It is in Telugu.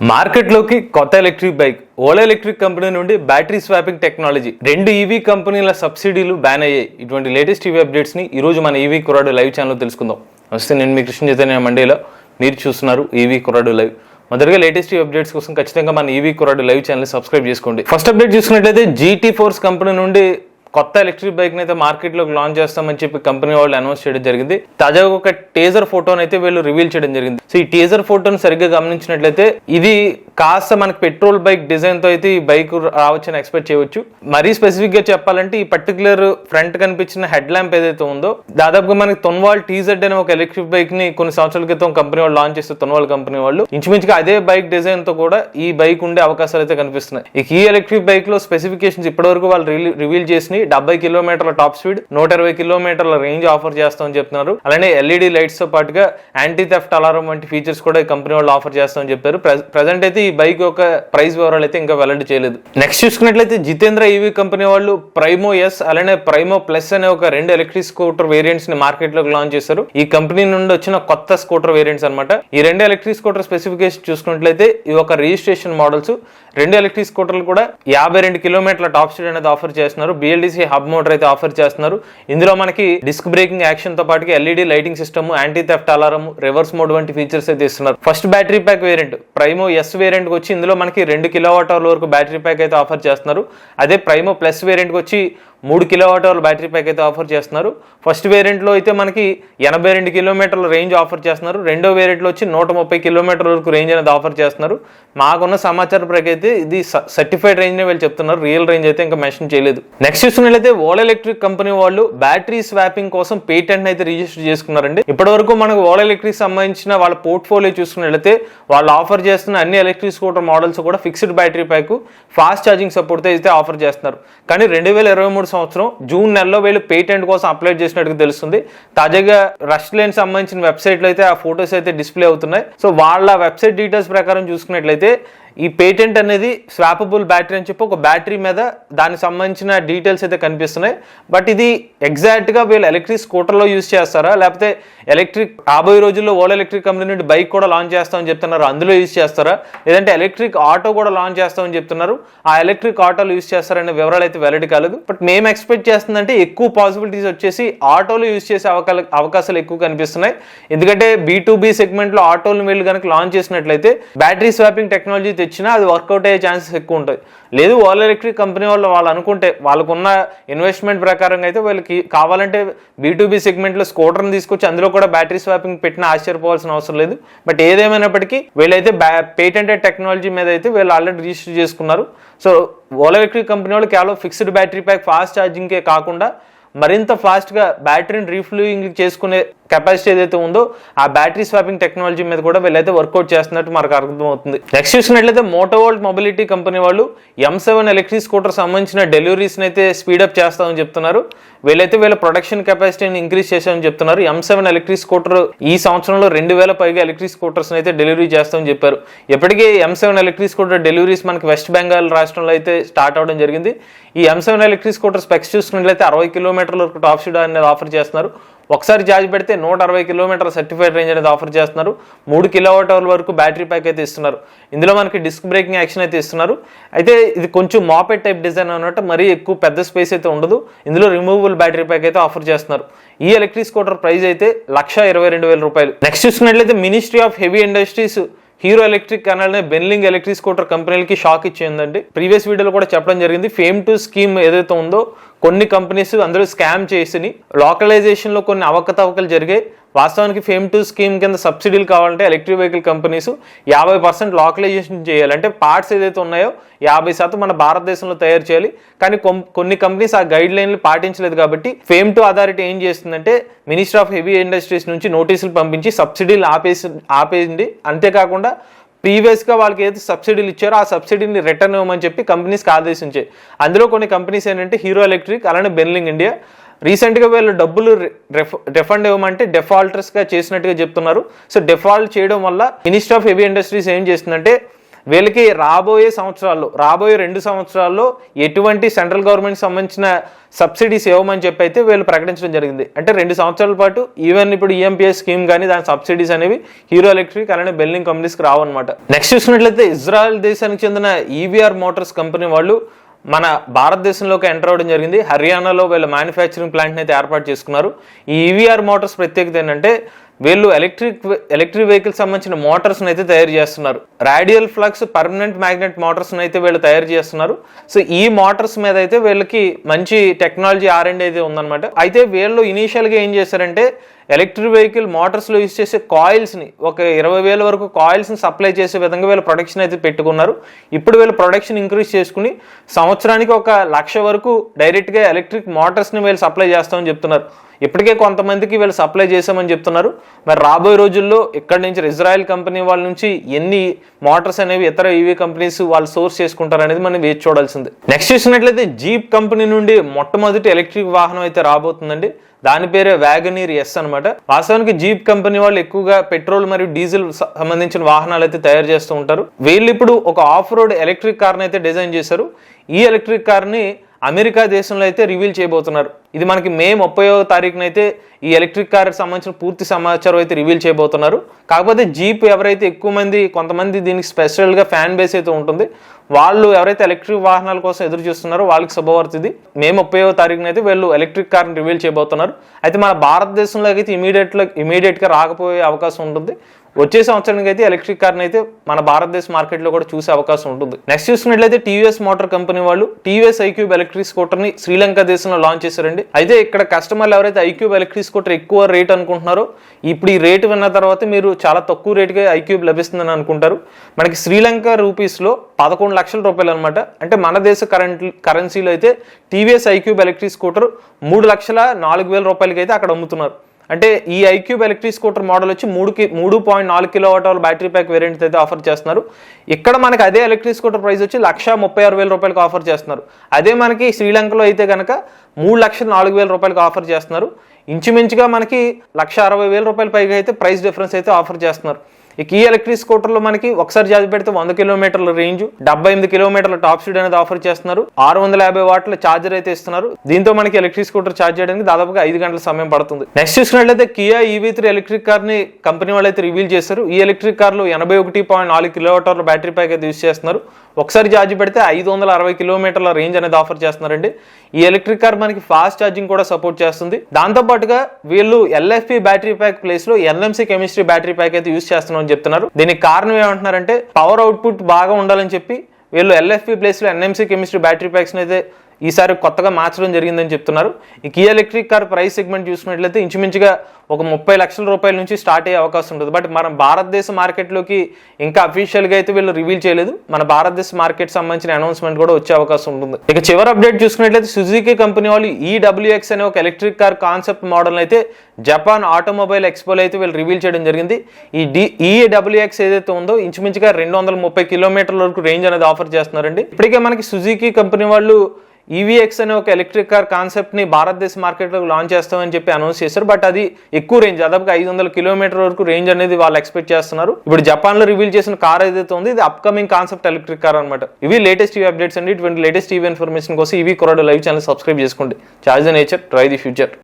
మార్కెట్లోకి కొత్త electric bike Ola electric company నుండి బ్యాటరీ స్వాపింగ్ టెక్నాలజీ 2 ఈవీ కంపెనీల సబ్సిడీలు బ్యాన్ అయ్యాయి. ఇటువంటి లేటెస్ట్ ఈవీ అప్డేట్స్ ని ఈ రోజు మన ఈవీ కుర్రాడు లైవ్ ఛానల్లో తెలుసుకుందాం. నమస్తే, నేను మీ కృష్ణ చైతన్య మండేలో. మీరు చూస్తున్నారు ఈవీ కుర్రాడు లైవ్. మొదటిగా లేటెస్ట్ అప్డేట్స్ కోసం ఖచ్చితంగా మన ఈవీ కుర్రాడు లైవ్ ఛానల్ సబ్స్క్రైబ్ చేసుకోండి. ఫస్ట్ అప్డేట్ చూసుకున్నట్లయితే జీటీ ఫోర్స్ కంపెనీ నుండి కొత్త ఎలక్ట్రిక్ బైక్ అయితే మార్కెట్లోకి లాంచ్ చేస్తామని చెప్పి కంపెనీ వాళ్ళు అనౌన్స్ చేయడం జరిగింది. తాజాగా ఒక టేజర్ ఫోటోని అయితే వీళ్ళు రివీల్ చేయడం జరిగింది. సో ఈ టేజర్ ఫోటోని సరిగ్గా గమనించినట్లయితే ఇది కాస్త మనకి పెట్రోల్ బైక్ డిజైన్ తో అయితే ఈ బైక్ రావచ్చని ఎక్స్పెక్ట్ చేయవచ్చు. మరీ స్పెసిఫిక్ గా చెప్పాలంటే ఈ పర్టికులర్ ఫ్రంట్ కనిపించిన హెడ్ ల్యాంప్ ఏదైతే ఉందో దాదాపుగా మనకి తొన్వాల్ టీజెడ్ అనే ఒక ఎలక్ట్రిక్ బైక్ ని కొన్ని సంవత్సరాల క్రితం కంపెనీ వాళ్ళు లాంచ్ చేస్తే తొన్వాల్ కంపెనీ వాళ్ళు ఇంచుమించుగా అదే బైక్ డిజైన్ తో కూడా ఈ బైక్ ఉండే అవకాశాలు అయితే కనిపిస్తున్నాయి. ఈ ఎలక్ట్రిక్ బైక్ లో స్పెసిఫికేషన్స్ ఇప్పటివరకు వాళ్ళు రివీల్ చేసి 70 కిలోమీటర్ల టాప్ స్పీడ్, 120 కిలోమీటర్ల రేంజ్ ఆఫర్ చేస్తామని చెప్తున్నారు. అలానే ఎల్ఈడి లైట్స్ తో పాటుగా యాంటీ థెఫ్ట్ అలారం వంటి ఫీచర్స్ కూడా ఈ కంపెనీ వాళ్ళు ఆఫర్ చేస్తామని చెప్పారు. ప్రెజెంట్ అయితే ఈ బైక్ యొక్క ప్రైస్ వివరాలు అయితే ఇంకా వెల్లడి చేయలేదు. నెక్స్ట్ చూసుకున్నట్లయితే జితేంద్ర ఈవీ కంపెనీ వాళ్ళు ప్రైమో ఎస్ అలానే ప్రైమో ప్లస్ అనే ఒక 2 ఎలక్ట్రిక్ స్కూటర్ వేరియంట్స్ ని మార్కెట్ లోకి లాంచ్ చేశారు. ఈ కంపెనీ నుండి వచ్చిన కొత్త స్కూటర్ వేరియంట్స్ అనమాట. ఈ 2 ఎలక్ట్రిక్ స్కూటర్ స్పెసిఫికేషన్ చూసుకున్నట్లయితే ఇవి ఒక రిజిస్ట్రేషన్ మోడల్స్. 2 ఎలక్ట్రిక్ స్కూటర్లు కూడా 52 కిలోమీటర్ల టాప్ స్పీడ్ అనేది ఆఫర్ చేస్తున్నారు. బిఎల్డిసి హబ్ మోటార్ అయితే ఆఫర్ చేస్తున్నారు. ఇందులో మనకి డిస్క్ బ్రేకింగ్ యాక్షన్ తో పాటు LED lighting system, anti theft alarm, reverse mode వంటి ఫీచర్స్ అయితే ఇస్తున్నారు. First battery pack variant Primo S variant వచ్చి ఇందులో మనకి 2 కిలోవాట్ అవర్ వరకు బ్యాటరీ ప్యాక్ అయితే ఆఫర్ చేస్తున్నారు. అదే ప్రైమో ప్లస్ వేరియంట్ వచ్చి 3 కిలోవాట్ అవర్ బ్యాటరీ ప్యాక్ అయితే ఆఫర్ చేస్తున్నారు. ఫస్ట్ వేరియంట్ లో అయితే మనకి 82 కిలోమీటర్ల రేంజ్ ఆఫర్ చేస్తున్నారు. రెండో వేరియంట్ లో వచ్చి 130 కిలోమీటర్ల వరకు రేంజ్ అనేది ఆఫర్ చేస్తున్నారు. మాకున్న సమాచారం ప్రకారం అయితే ఇది సర్టిఫైడ్ రేంజ్ ని వీళ్ళు చెప్తున్నారు. రియల్ రేంజ్ అయితే ఇంకా మెన్షన్ చేయలేదు. నెక్స్ట్ చూసుకున్నట్లయితే ఓలా ఎలక్ట్రిక్ కంపెనీ వాళ్ళు బ్యాటరీ స్వాపింగ్ కోసం పేటెంట్ అయితే రిజిస్టర్ చేసుకున్నారండి. ఇప్పటి వరకు మనకు ఓలా ఎలక్ట్రిక్ సంబంధించిన వాళ్ళ పోర్ట్ఫోలియో చూసుకున్నట్లయితే వాళ్ళు ఆఫర్ చేస్తున్న అన్ని ఎలక్ట్రిక్ స్కూటర్ మోడల్స్ కూడా fixed battery pack, fast charging support అయితే ఆఫర్ చేస్తున్నారు. కానీ 2023 సంవత్సరం జూన్ నెలలో వీళ్ళు పేటెంట్ కోసం అప్లై చేసినట్టుగా తెలుస్తుంది. తాజాగా రష్ లేన్ సంబంధించిన వెబ్సైట్ లో అయితే ఆ ఫోటోస్ అయితే డిస్ప్లే అవుతున్నాయి. సో వాళ్ళ వెబ్సైట్ డీటెయిల్స్ ప్రకారం చూసుకున్నట్లయితే ఈ పేటెంట్ అనేది స్వాపబుల్ బ్యాటరీ అని చెప్పి ఒక బ్యాటరీ మీద దానికి సంబంధించిన డీటెయిల్స్ అయితే కనిపిస్తున్నాయి. బట్ ఇది ఎగ్జాక్ట్ గా వీళ్ళు ఎలక్ట్రిక్ స్కూటర్లో యూజ్ చేస్తారా, లేకపోతే ఎలక్ట్రిక్ రాబోయే రోజుల్లో ఓలా ఎలక్ట్రిక్ కంపెనీ నుండి బైక్ కూడా లాంచ్ చేస్తామని చెప్తున్నారు, అందులో యూజ్ చేస్తారా, లేదంటే ఎలక్ట్రిక్ ఆటో కూడా లాంచ్ చేస్తామని చెప్తున్నారు, ఆ ఎలక్ట్రిక్ ఆటోలు యూజ్ చేస్తారనే వివరాలు అయితే వెల్లడి కాలేదు. బట్ మేము ఎక్స్పెక్ట్ చేస్తుందంటే ఎక్కువ పాసిబిలిటీస్ వచ్చేసి ఆటోలు యూజ్ చేసే అవకాశాలు ఎక్కువ కనిపిస్తున్నాయి. ఎందుకంటే B2B సెగ్మెంట్ లో ఆటోలు వీళ్ళు కనుక లాంచ్ చేసినట్లయితే బ్యాటరీ స్వాపింగ్ టెక్నాలజీ తెచ్చినా అది వర్కౌట్ అయ్యే ఛాన్సెస్ ఎక్కువ ఉంటాయి. లేదు ఓలా ఎలక్ట్రిక్ కంపెనీ వాళ్ళు అనుకుంటే వాళ్ళకున్న ఇన్వెస్ట్మెంట్ ప్రకారంగా అయితే వీళ్ళకి కావాలంటే B2B సెగ్మెంట్ లో స్కూటర్ని తీసుకొచ్చి అందులో కూడా బ్యాటరీ స్వాపింగ్ పెట్టినా ఆశ్చర్యపోవాల్సిన అవసరం లేదు. బట్ ఏదేమైనప్పటికీ వీళ్ళైతే పేటెంటెడ్ టెక్నాలజీ మీద అయితే వీళ్ళు ఆల్రెడీ రిజిస్టర్ చేసుకున్నారు. సో ఓలా ఎలక్ట్రిక్ కంపెనీ వాళ్ళు కేవలం ఫిక్స్డ్ బ్యాటరీ ప్యాక్, ఫాస్ట్ ఛార్జింగ్కే కాకుండా మరింత ఫాస్ట్గా బ్యాటరీని రీఫ్లూయింగ్ చేసుకునే కెపాసిటీ ఏదైతే ఉందో ఆ బ్యాటరీ స్వాపింగ్ టెక్నాలజీ మీద కూడా వీళ్ళైతే వర్కౌట్ చేస్తున్నట్టు మనకు అర్థమవుతుంది. నెక్స్ట్ చూసినట్లయితే మోటోవోల్ట్ మొబిలిటీ కంపెనీ వాళ్ళు M7 ఎలక్ట్రిక్ స్కూటర్ సంబంధించిన డెలివరీస్ని అయితే స్పీడప్ చేస్తామని చెప్తున్నారు. వీళ్ళైతే వీళ్ళ ప్రొడక్షన్ కెపాసిటీని ఇంక్రీజ్ చేశామని చెప్తున్నారు. M7 ఎలక్ట్రిక్ స్కూటర్ ఈ సంవత్సరంలో 2000 పైగా ఎలక్ట్రిక్ స్కూటర్స్ అయితే డెలివరీ చేస్తామని చెప్పారు. ఇప్పటికే M7 ఎలక్ట్రిక్ స్కూటర్ డెలివరీస్ మనకి వెస్ట్ బెంగాల్ రాష్ట్రంలో అయితే స్టార్ట్ అవడం జరిగింది. ఈ M7 ఎలక్ట్రిక్ స్కూటర్ స్పెక్స్ చూసుకున్నట్లయితే 60 కిలోమీటర్ల వరకు టాప్ స్పీడ్ అనేది ఆఫర్ చేస్తున్నారు. ఒకసారి ఛార్జ్ పెడితే 160 కిలోమీటర్ల సర్టిఫైడ్ రేంజ్ అనేది ఆఫర్ చేస్తున్నారు. 3 కిలోవాట్ అవర్ వరకు బ్యాటరీ ప్యాక్ అయితే ఇస్తున్నారు. ఇందులో మనకి డిస్క్ బ్రేకింగ్ యాక్షన్ అయితే ఇస్తున్నారు. అయితే ఇది కొంచెం మాపెట్ టైప్ డిజైన్ అన్నట్టు మరీ ఎక్కువ పెద్ద స్పేస్ అయితే ఉండదు. ఇందులో రిమూవబుల్ బ్యాటరీ ప్యాక్ అయితే ఆఫర్ చేస్తున్నారు. ఈ ఎలక్ట్రిక్ స్కూటర్ ప్రైస్ అయితే 1,22,000 రూపాయలు. నెక్స్ట్ చూసుకున్నట్లయితే ministry of heavy industries Hero Electric అనగానే బెన్లింగ్ ఎలక్ట్రిక్ స్కూటర్ కంపెనీలకి షాక్ ఇచ్చిందండి. ప్రీవియస్ వీడియోలో కూడా చెప్పడం జరిగింది. ఫేమ్ 2 స్కీమ్ ఏదైతే ఉందో కొన్ని కంపెనీస్ అందులో స్కామ్ చేసి లోకలైజేషన్ లో కొన్ని అవకతవకలు జరిగాయి. వాస్తవానికి ఫేమ్ 2 స్కీమ్ కింద సబ్సిడీలు కావాలంటే ఎలక్ట్రిక్ వెహికల్ కంపెనీస్ 50% లోకలైజేషన్ చేయాలి. అంటే పార్ట్స్ ఏదైతే ఉన్నాయో 50% మన భారతదేశంలో తయారు చేయాలి. కానీ కొన్ని కంపెనీస్ ఆ గైడ్ లైన్లు పాటించలేదు. కాబట్టి ఫేమ్ 2 అథారిటీ ఏం చేస్తుందంటే మినిస్ట్రీ ఆఫ్ హెవీ ఇండస్ట్రీస్ నుంచి నోటీసులు పంపించి సబ్సిడీలు ఆపేసింది. అంతేకాకుండా ప్రీవియస్గా వాళ్ళకి ఏదైతే సబ్సిడీలు ఇచ్చారో ఆ సబ్సిడీని రిటర్న్ ఇవ్వమని చెప్పి కంపెనీస్కి ఆదేశించాయి. అందులో కొన్ని కంపెనీస్ ఏంటంటే హీరో ఎలక్ట్రిక్ అలానే బెన్లింగ్ ఇండియా. రీసెంట్గా వీళ్ళు డబ్బులు రిఫండ్ ఇవ్వమంటే డెఫాల్టర్స్గా చేసినట్టుగా చెప్తున్నారు. సో డెఫాల్ట్ చేయడం వల్ల మినిస్ట్రీ ఆఫ్ హెవీ ఇండస్ట్రీస్ ఏం చేస్తుందంటే వీళ్ళకి రాబోయే 2 సంవత్సరాల్లో ఎటువంటి సెంట్రల్ గవర్నమెంట్ సంబంధించిన సబ్సిడీస్ ఇవ్వమని చెప్పి అయితే వీళ్ళు ప్రకటించడం జరిగింది. అంటే 2 సంవత్సరాల పాటు ఈవెన్ ఇప్పుడు ఈఎంపీఎస్ స్కీమ్ కానీ దాని సబ్సిడీస్ అనేవి హీరో ఎలక్ట్రిక్ అలానే బెల్లింగ్ కంపెనీస్కి రావన్నమాట. నెక్స్ట్ చూసినట్లయితే ఇజ్రాయెల్ దేశానికి చెందిన ఈవీఆర్ మోటార్స్ కంపెనీ వాళ్ళు మన భారతదేశంలోకి ఎంటర్ అవ్వడం జరిగింది. హర్యానాలో వీళ్ళ మ్యానుఫ్యాక్చరింగ్ ప్లాంట్ని అయితే ఏర్పాటు చేసుకున్నారు. ఈ ఈవీఆర్ మోటార్స్ ప్రత్యేకత ఏంటంటే వీళ్ళు ఎలక్ట్రిక్ వెహికల్ సంబంధించిన మోటార్స్ని అయితే తయారు చేస్తున్నారు. రేడియల్ ఫ్లక్స్ పర్మనెంట్ మ్యాగ్నెట్ మోటార్స్ని అయితే వీళ్ళు తయారు చేస్తున్నారు. సో ఈ మోటార్స్ మీద అయితే వీళ్ళకి మంచి టెక్నాలజీ R&D అయితే ఉందన్నమాట. అయితే వీళ్ళు ఇనీషియల్గా ఏం చేశారంటే ఎలక్ట్రిక్ వెహికల్ మోటార్స్లో యూజ్ చేసే కాయిల్స్ని ఒక 20,000 వరకు కాయిల్స్ని సప్లై చేసే విధంగా వీళ్ళు ప్రొడక్షన్ అయితే పెట్టుకున్నారు. ఇప్పుడు వీళ్ళు ప్రొడక్షన్ ఇంక్రీజ్ చేసుకుని సంవత్సరానికి 1,00,000 వరకు డైరెక్ట్గా ఎలక్ట్రిక్ మోటార్స్ని వీళ్ళు సప్లై చేస్తామని చెప్తున్నారు. ఇప్పటికే కొంతమందికి వీళ్ళు సప్లై చేసామని చెప్తున్నారు. మరి రాబోయే రోజుల్లో ఇక్కడి నుంచి ఇజ్రాయెల్ కంపెనీ వాళ్ళ నుంచి ఎన్ని మోటార్స్ అనేవి ఇతర ఈవీ కంపెనీస్ వాళ్ళు సోర్స్ చేసుకుంటారు అనేది మనం వేచి చూడాల్సింది. నెక్స్ట్ చూసినట్లయితే జీప్ కంపెనీ నుండి మొట్టమొదటి ఎలక్ట్రిక్ వాహనం అయితే రాబోతుందండి. దాని పేరే వ్యాగనీర్ ఎస్ అనమాట. వాస్తవానికి జీప్ కంపెనీ వాళ్ళు ఎక్కువగా పెట్రోల్ మరియు డీజిల్ సంబంధించిన వాహనాలు అయితే తయారు చేస్తూ ఉంటారు. వీళ్ళు ఇప్పుడు ఒక ఆఫ్ రోడ్ ఎలక్ట్రిక్ కార్ని అయితే డిజైన్ చేశారు. ఈ ఎలక్ట్రిక్ కార్ని అమెరికా దేశంలో అయితే రివీల్ చేయబోతున్నారు. ఇది మనకి మే 30వ తారీఖున అయితే ఈ ఎలక్ట్రిక్ కార్ సంబంధించిన పూర్తి సమాచారం అయితే రివీల్ చేయబోతున్నారు. కాకపోతే జీప్ ఎవరైతే కొంతమంది దీనికి స్పెషల్గా ఫ్యాన్ బేస్ అయితే ఉంటుంది, వాళ్ళు ఎవరైతే ఎలక్ట్రిక్ వాహనాల కోసం ఎదురు చూస్తున్నారో వాళ్ళకి శుభవార్త ఇది. మే 30వ తారీఖున అయితే వీళ్ళు ఎలక్ట్రిక్ కార్ని రివీల్ చేయబోతున్నారు. అయితే మన భారతదేశంలో అయితే ఇమీడియట్గా రాకపోయే అవకాశం ఉంటుంది. వచ్చే సంవత్సరానికి అయితే ఎలక్ట్రిక్ కార్ని అయితే మన భారతదేశ మార్కెట్లో కూడా చూసే అవకాశం ఉంటుంది. నెక్స్ట్ చూసుకున్నట్లయితే టీవీఎస్ మోటార్ కంపెనీ వాళ్ళు టీవీఎస్ ఐక్యూబ్ ఎలక్ట్రిక్ స్కూటర్ని శ్రీలంక దేశంలో లాంచ్ చేశారండి. అయితే ఇక్కడ కస్టమర్లు ఎవరైతే ఐక్యూబ్ ఎలక్ట్రిక్ స్కూటర్ ఎక్కువ రేట్ అనుకుంటున్నారో ఇప్పుడు ఈ రేటు విన్న తర్వాత మీరు చాలా తక్కువ రేటుగా ఐక్యూబ్ లభిస్తుందని అనుకుంటారు. మనకి శ్రీలంక రూపీస్లో 11 లక్షల రూపాయలు అనమాట. అంటే మన దేశ కరెన్సీలో అయితే టీవీఎస్ ఐక్యూబ్ ఎలక్ట్రిక్ స్కూటర్ 3,04,000 రూపాయలకి అయితే అక్కడ అమ్ముతున్నారు. అంటే ఈ ఐక్యూబ్ ఎలక్ట్రిక్ స్కూటర్ మోడల్ వచ్చి 3.4 కిలోవాట్ బ్యాటరీ ప్యాక్ వేరియంట్ అయితే ఆఫర్ చేస్తున్నారు. ఇక్కడ మనకి అదే ఎలక్ట్రిక్ స్కూటర్ ప్రైస్ వచ్చి 1,36,000 రూపాయలకు ఆఫర్ చేస్తున్నారు. అదే మనకి శ్రీలంకలో అయితే కనుక 3,04,000 రూపాయలకు ఆఫర్ చేస్తున్నారు. ఇంచుమించుగా మనకి 1,60,000 రూపాయల పైగా అయితే ప్రైస్ డిఫరెన్స్ అయితే ఆఫర్ చేస్తున్నారు. ఈ ఎలక్ట్రిక్ స్కూటర్లో మనకి ఒకసారి ఛార్జ్ పెడితే 100 కిలోమీటర్ల రేంజ్, 78 కిలోమీటర్ల టాప్ స్పీడ్ అనేది ఆఫర్ చేస్తున్నారు. 650 వాట్ల ఛార్జర్ అయితే ఇస్తున్నారు. దీంతో మనకి ఎలక్ట్రిక్ స్కూటర్ ఛార్జ్ చేయడానికి దాదాపుగా 5 గంటల సమయం పడుతుంది. నెక్స్ట్ చూసుకున్నట్లయితే కియా EV3 ఎలక్ట్రిక్ కార్ ని కంపెనీ వాళ్ళు అయితే రివీల్ చేశారు. ఈ ఎలక్ట్రిక్ కార్ లో 81.4 కిలోవాట్ బ్యాటరీ ప్యాక్ అయితే యూజ్ చేస్తున్నారు. ఒకసారి ఛార్జ్ పెడితే 560 కిలోమీటర్ల రేంజ్ అనేది ఆఫర్ చేస్తున్నారండి. ఈ ఎలక్ట్రిక్ కార్ మనకి ఫాస్ట్ ఛార్జింగ్ కూడా సపోర్ట్ చేస్తుంది. దాంతో పాటుగా వీళ్ళు LFP బ్యాటరీ ప్యాక్ ప్లేస్ లో NMC కెమిస్ట్రీ బ్యాటరీ ప్యాక్ అయితే యూజ్ చేస్తున్నాం చెప్తున్నారు. దీనికి కారణం ఏమంటున్నారంటే పవర్ అవుట్పుట్ బాగా ఉండాలని చెప్పి వీళ్ళు LFP ప్లేస్ లో NMC కెమిస్ట్రీ బ్యాటరీ ప్యాక్స్ అయితే ఈసారి కొత్తగా మార్చడం జరిగిందని చెప్తున్నారు. ఈ Kia electric car price segment చూసుకున్నట్లయితే ఇంచుమించుగా ఒక 30 లక్షల రూపాయల నుంచి స్టార్ట్ అయ్యే అవకాశం ఉంటుంది. బట్ మన భారతదేశ మార్కెట్లోకి ఇంకా అఫీషియల్గా అయితే వీళ్ళు రివీల్ చేయలేదు. మన భారతదేశ మార్కెట్ సంబంధించిన అనౌన్స్మెంట్ కూడా వచ్చే అవకాశం ఉంటుంది. ఇక చివరి అప్డేట్ చూసుకున్నట్లయితే సుజుకి కంపెనీ వాళ్ళు EWX అనే ఒక ఎలక్ట్రిక్ కార్ కాన్సెప్ట్ మోడల్ అయితే జపాన్ ఆటోమొబైల్ ఎక్స్పోలో అయితే వీళ్ళు రివీల్ చేయడం జరిగింది. ఈ EWX ఏదైతే ఉందో ఇంచుమించుగా 230 కిలోమీటర్ల వరకు రేంజ్ అనేది ఆఫర్ చేస్తున్నారండి. ఇప్పటికే మనకి సుజుకి కంపెనీ వాళ్ళు EVX అనే ఒక ఎలక్ట్రిక్ కార్ కాన్సెప్ట్ ని భారతదేశ మార్కెట్లో లాంచ్ చేస్తామని చెప్పి అనౌన్స్ చేశారు. బట్ అది ఎక్కువ రేంజ్, దాదాపుగా 500 కిలోమీటర్ వరకు రేంజ్ అనేది వాళ్ళు ఎక్స్పెక్ట్ చేస్తున్నారు. ఇప్పుడు జపాన్ లో రివీల్ చేసిన కార్ ఏదైతే ఉంది ఇది అప్కమింగ్ కాన్సెప్ట్ ఎలక్ట్రిక్ కార్ అనమాట. ఇవి లేటెస్ట్ టీవీ అప్డేట్స్ అండి. ఇటువంటి లేటెస్ట్ టీవీ ఇన్ఫర్మేషన్ కోసం ఈవీ కొరాడో లైవ్ ఛానల్ సబ్స్క్రైబ్ చేసుకోండి. Charge the nature, try the future.